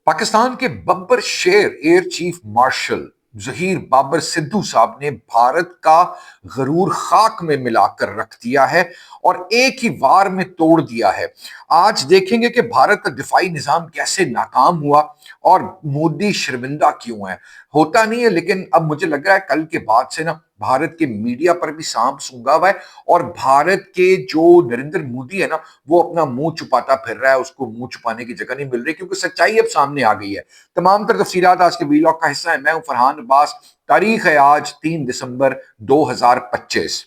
पाकिस्तान के बब्बर शेर air chief marshal Zaheer Babar Sidhu साहब ने भारत का गरूर खाक में मिलाकर रख दिया है और एक ही वार में तोड़ दिया है। आज देखेंगे कि भारत का दिफाई निजाम कैसे नाकाम हुआ और मोदी शर्मिंदा क्यों है। होता नहीं है, लेकिन अब मुझे लग रहा है कल के बाद से ना भारत के मीडिया पर भी सांप सूंघा हुआ है और भारत के जो नरेंद्र मोदी है ना, वो अपना मुंह छुपाता फिर रहा है। उसको मुंह छुपाने की जगह नहीं मिल रही क्योंकि सच्चाई अब सामने आ गई है। तमाम तर तफसीलात आज के वीलॉग का हिस्सा है। मैं हूं फरहान अब्बास। तारीख है आज 3 दिसंबर 2025।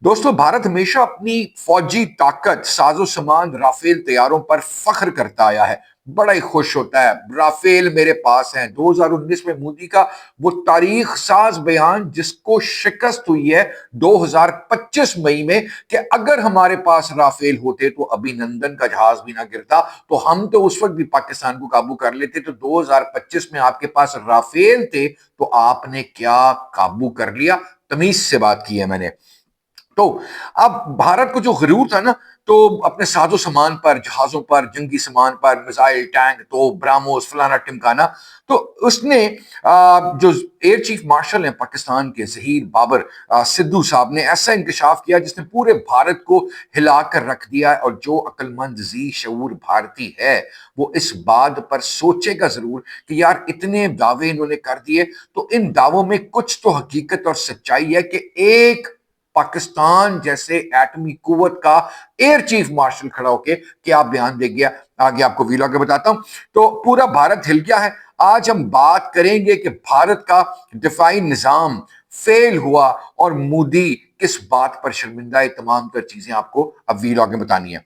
दोस्तों, भारत हमेशा अपनी फौजी ताकत, साजो सामान, राफेल तैयारों पर फख्र करता आया है। बड़ा ही खुश होता है, राफेल मेरे पास है। 2019 में मोदी का वो तारीख साज बयान जिसको शिकस्त हुई है 2025 मई में कि अगर हमारे पास राफेल होते तो अभिनंदन का जहाज भी ना गिरता, तो हम तो उस वक्त भी पाकिस्तान को काबू कर लेते। तो 2025 में आपके पास राफेल थे तो आपने क्या काबू कर लिया? तमीज से बात की है मैंने। तो अब भारत को जो गरूर था ना, तो अपने साजो सामान पर, जहाजों पर, जंगी सामान पर, मिसाइल, टैंक, तो ब्राह्मोस, फलाना टिमकाना, तो उसने जो एयर चीफ मार्शल हैं पाकिस्तान के जहीर बाबर सिद्धू साहब ने ऐसा इंकशाफ किया जिसने पूरे भारत को हिला कर रख दिया है। और जो अक्लमंद जी शऊर भारती है वो इस बात पर सोचेगा जरूर कि यार इतने दावे इन्होंने कर दिए, तो इन दावों में कुछ तो हकीकत और सच्चाई है कि एक पाकिस्तान जैसे एटमी कुव्वत का एयर चीफ मार्शल खड़ा होके क्या बयान दे गया, आगे आपको वीलॉग में बताता हूं। तो पूरा भारत हिल गया है। आज हम बात करेंगे कि भारत का दिफाई निजाम फेल हुआ और मोदी किस बात पर शर्मिंदा है। तमाम तर चीजें आपको अब वीलॉग में बतानी है।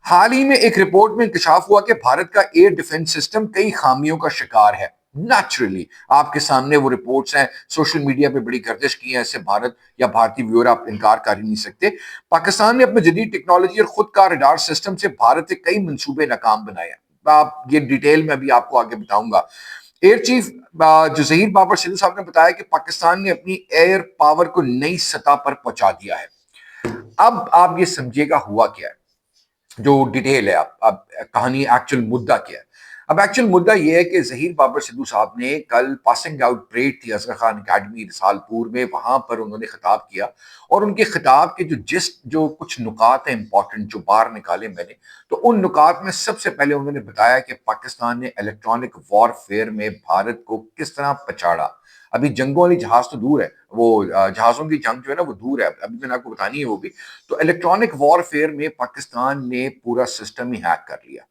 हाल ही में एक रिपोर्ट में इंकशाफ हुआ कि भारत का एयर डिफेंस सिस्टम कई खामियों का शिकार है। नेचुरली आपके सामने वो रिपोर्ट्स हैं, सोशल मीडिया पे बड़ी गर्दिश की है। इससे भारत या भारतीय व्यूअर आप इनकार कर ही नहीं सकते। पाकिस्तान ने अपने जदीद टेक्नोलॉजी और खुद का रडार सिस्टम से भारत के कई मंसूबे नाकाम बनाए हैं। आप ये डिटेल में अभी आपको आगे बताऊंगा। एयर चीफ जो जहीर बाबर सिद्धू साहब ने बताया कि पाकिस्तान ने अपनी एयर पावर को नई सतह पर पहुंचा दिया है। अब आप ये समझिएगा हुआ क्या है, जो डिटेल है। अब कहानी, एक्चुअल मुद्दा क्या है। अब एक्चुअल मुद्दा यह है कि जहीर बाबर सिद्धू साहब ने कल पासिंग आउट परेड थी असगर खान अकेडमी रिसालपुर में, वहां पर उन्होंने खिताब किया और उनके खिताब के जो कुछ नुकात हैं इंपॉर्टेंट, जो बाहर निकाले मैंने, तो उन नुकात में सबसे पहले उन्होंने बताया कि पाकिस्तान ने इलेक्ट्रॉनिक वॉरफेयर में भारत को किस तरह पछाड़ा। अभी जंगों वाली जहाज तो दूर है, वो जहाजों की जंग जो है ना वो दूर है, अभी मैंने आपको बतानी है वो भी। तो इलेक्ट्रॉनिक वॉरफेयर में पाकिस्तान ने पूरा सिस्टम ही हैक कर लिया,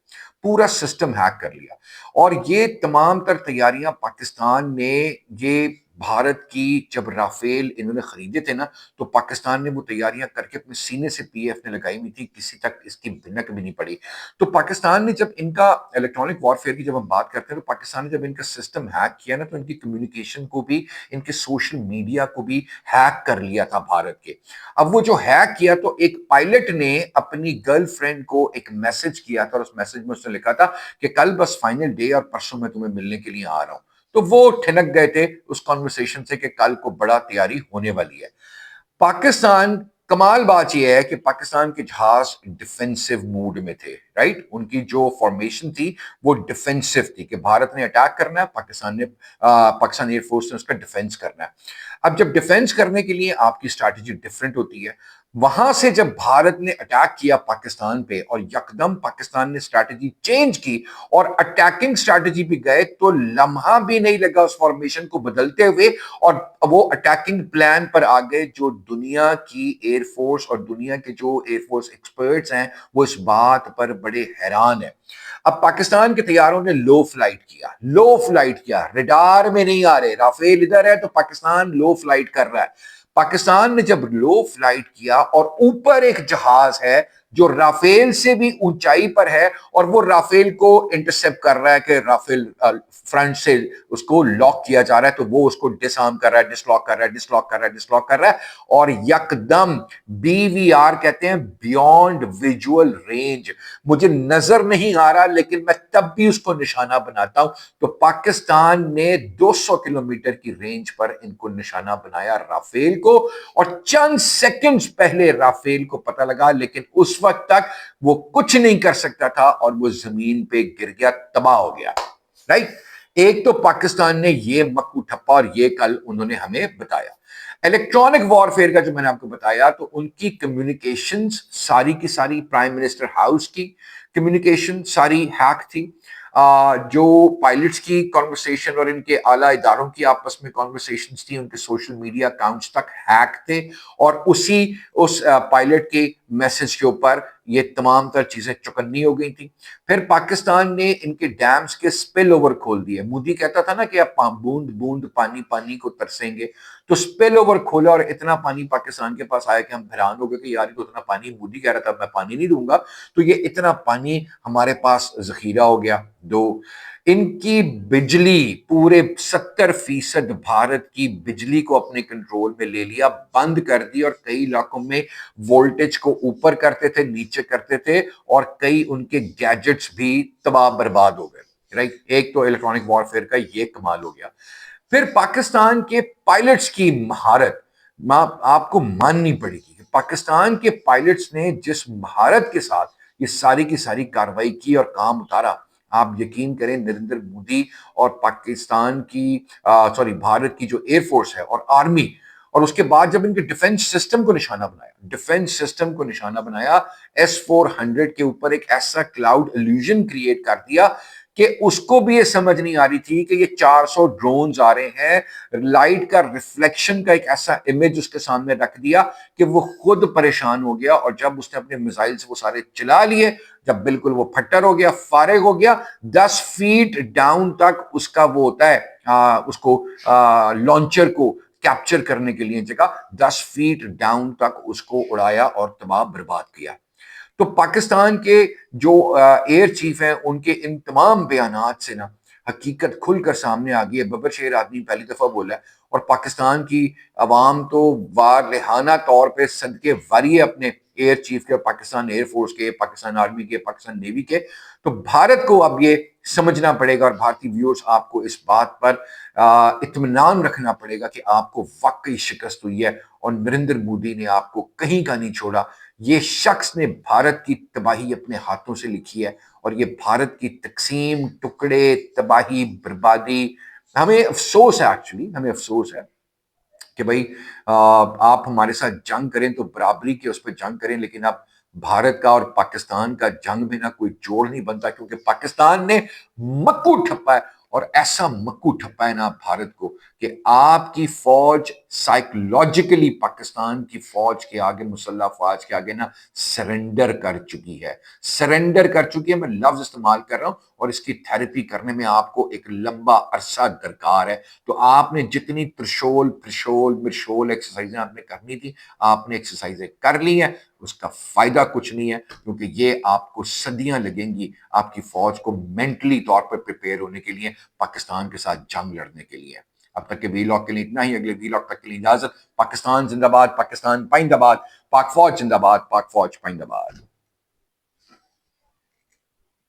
पूरा सिस्टम हैक कर लिया। और ये तमाम तर तैयारियां पाकिस्तान ने, ये भारत की जब राफेल इन्होंने खरीदे थे ना, तो पाकिस्तान ने वो तैयारियां करके अपने सीने से पीएफ ने लगाई हुई थी, किसी तक इसकी भिनक भी नहीं पड़ी। तो पाकिस्तान ने जब इनका इलेक्ट्रॉनिक वॉरफेयर की जब हम बात करते हैं, तो पाकिस्तान ने जब इनका सिस्टम हैक किया ना, तो इनकी कम्युनिकेशन को भी, इनके सोशल मीडिया को भी हैक कर लिया था भारत के। अब वो जो हैक किया, तो एक पायलट ने अपनी गर्लफ्रेंड को एक मैसेज किया था और उस मैसेज में उसने लिखा था कि कल बस फाइनल डे और परसों मैं तुम्हें मिलने के लिए आ रहा हूं। तो वो ठिनक गए थे उस कॉन्वर्सेशन से कि कल को बड़ा तैयारी होने वाली है। पाकिस्तान, कमाल बात यह है कि पाकिस्तान के जहाज डिफेंसिव मूड में थे, राइट। उनकी जो फॉर्मेशन थी वो डिफेंसिव थी कि भारत ने अटैक करना है, पाकिस्तान एयरफोर्स ने उसका डिफेंस करना है। अब जब डिफेंस करने के लिए आपकी स्ट्रैटेजी डिफरेंट होती है, वहां से जब भारत ने अटैक किया पाकिस्तान पे और यकदम पाकिस्तान ने स्ट्रैटेजी चेंज की और अटैकिंग स्ट्रैटेजी भी गए, तो लम्हा भी नहीं लगा उस फॉर्मेशन को बदलते हुए और वो अटैकिंग प्लान पर आ गए। जो दुनिया की एयरफोर्स और दुनिया के जो एयरफोर्स एक्सपर्ट्स हैं वो इस बात पर बड़े हैरान हैं। अब पाकिस्तान के तैयारों ने लो फ्लाइट किया, रडार में नहीं आ रहे। राफेल इधर है तो पाकिस्तान लो फ्लाइट कर रहा है। पाकिस्तान ने जब लो फ्लाइट किया और ऊपर एक जहाज है जो राफेल से भी ऊंचाई पर है और वो राफेल को इंटरसेप्ट कर रहा है कि राफेल फ्रंट से उसको लॉक किया जा रहा है, तो वो उसको डिसआर्म कर रहा है, डिसलॉक कर रहा है, डिसलॉक कर रहा है। और यकदम बीवीआर कहते हैं, बियॉन्ड विजुअल रेंज, मुझे नजर नहीं आ रहा लेकिन मैं तब भी उसको निशाना बनाता हूं। तो पाकिस्तान ने 200 किलोमीटर की रेंज पर इनको निशाना बनाया, राफेल को। और चंद सेकंड्स पहले राफेल को पता लगा, लेकिन उस वक्त तक वो कुछ नहीं कर सकता था और वो जमीन पे गिर गया, तबाह हो गया। राइट। एक तो पाकिस्तान ने ये मक्कू ठप्पा और ये कल उन्होंने हमें बताया। इलेक्ट्रॉनिक वॉरफेयर का जो मैंने आपको बताया, तो उनकी कम्युनिकेशंस सारी की सारी प्राइम मिनिस्टर हाउस की कम्युनिकेशन सारी हैक थी। जो पायलट्स की कॉन्वर्सेशन और इनके आला इदारों की आपस में कॉन्वर्सेशंस थी, उनके सोशल मीडिया अकाउंट्स तक हैक थे, और उस पायलट के मैसेज के ऊपर ये तमाम तर चीजें चौकन्नी हो गई थी। फिर पाकिस्तान ने इनके डैम्स के स्पिल ओवर खोल दिए। मोदी कहता था ना कि आप बूंद बूंद पानी पानी को तरसेंगे, तो स्पिल ओवर खोला और इतना पानी पाकिस्तान के पास आया कि हम हैरान हो गए कि यार, तो इतना पानी, मोदी कह रहा था मैं पानी नहीं दूंगा, तो ये इतना पानी हमारे पास जखीरा हो गया। दो, इनकी बिजली, पूरे 70% भारत की बिजली को अपने कंट्रोल में ले लिया, बंद कर दी, और कई इलाकों में वोल्टेज को ऊपर करते थे, नीचे करते थे, और कई उनके गैजेट्स भी तबाह बर्बाद हो गए। राइट। एक तो इलेक्ट्रॉनिक वॉरफेयर का ये कमाल हो गया। फिर पाकिस्तान के पायलट्स की महारत आपको माननी पड़ेगी कि पाकिस्तान के पायलट्स ने जिस महारत के साथ ये सारी की सारी कार्रवाई की और काम उतारा, आप यकीन करें, नरेंद्र मोदी और पाकिस्तान की सॉरी भारत की जो एयरफोर्स है और आर्मी, और उसके बाद जब इनके डिफेंस सिस्टम को निशाना बनाया, S-400 के ऊपर एक ऐसा क्लाउड इल्यूजन क्रिएट कर दिया कि उसको भी ये समझ नहीं आ रही थी कि ये 400 ड्रोन्स आ रहे हैं। लाइट का रिफ्लेक्शन का एक ऐसा इमेज उसके सामने रख दिया कि वो खुद परेशान हो गया, और जब उसने अपने मिसाइल से वो सारे चला लिए, जब बिल्कुल वो फट्टर हो गया, फारिग हो गया, 10 फीट डाउन तक उसका वो होता है, उसको लॉन्चर को कैप्चर करने के लिए जगह, 10 फीट डाउन तक उसको उड़ाया और तबाह बर्बाद किया। तो पाकिस्तान के जो एयर चीफ हैं, उनके इन तमाम बयानात से ना हकीकत खुलकर सामने आ गई है। बब्बर शेर आदमी पहली दफा बोला है, और पाकिस्तान की अवाम तो वारहाना तौर पे सदके वारी है अपने एयर चीफ के, पाकिस्तान एयरफोर्स के, पाकिस्तान आर्मी के, पाकिस्तान नेवी के। तो भारत को अब ये समझना पड़ेगा, और भारतीय व्यूअर्स आपको इस बात पर इत्मीनान रखना पड़ेगा कि आपको वाकई शिकस्त हुई है, और नरेंद्र मोदी ने आपको कहीं का नहीं छोड़ा। ये शख्स ने भारत की तबाही अपने हाथों से लिखी है, और ये भारत की तकसीम, टुकड़े, तबाही, बर्बादी, हमें अफसोस है, एक्चुअली हमें अफसोस है कि भाई आप हमारे साथ जंग करें तो बराबरी की उस पर जंग करें, लेकिन आप भारत का और पाकिस्तान का जंग में ना कोई जोड़ नहीं बनता, क्योंकि पाकिस्तान ने मक्कू ठप्पा है, और ऐसा मक्कू ठप्पा है ना भारत को कि आपकी फौज साइकोलॉजिकली पाकिस्तान की फौज के आगे, मुसल्लह फौज के आगे ना सरेंडर कर चुकी है। सरेंडर कर चुकी है, मैं लफ्ज इस्तेमाल कर रहा हूं, और इसकी थेरेपी करने में आपको एक लंबा अरसा दरकार है। तो आपने जितनी त्रिशोल त्रिशोल मिर्शोल एक्सरसाइजें आपने करनी थी, आपने एक्सरसाइजें कर ली हैं, उसका फायदा कुछ नहीं है, क्योंकि ये आपको सदियां लगेंगी आपकी फौज को मेंटली तौर पर प्रिपेयर होने के लिए, पाकिस्तान के साथ जंग लड़ने के लिए। अब तक के वीलॉग के लिए इतना ही। अगले वीलॉग तक के लिए इजाजत। पाकिस्तान जिंदाबाद, पाकिस्तान पाइंदाबाद, पाक फौज जिंदाबाद, पाक फौज पाइंदाबाद।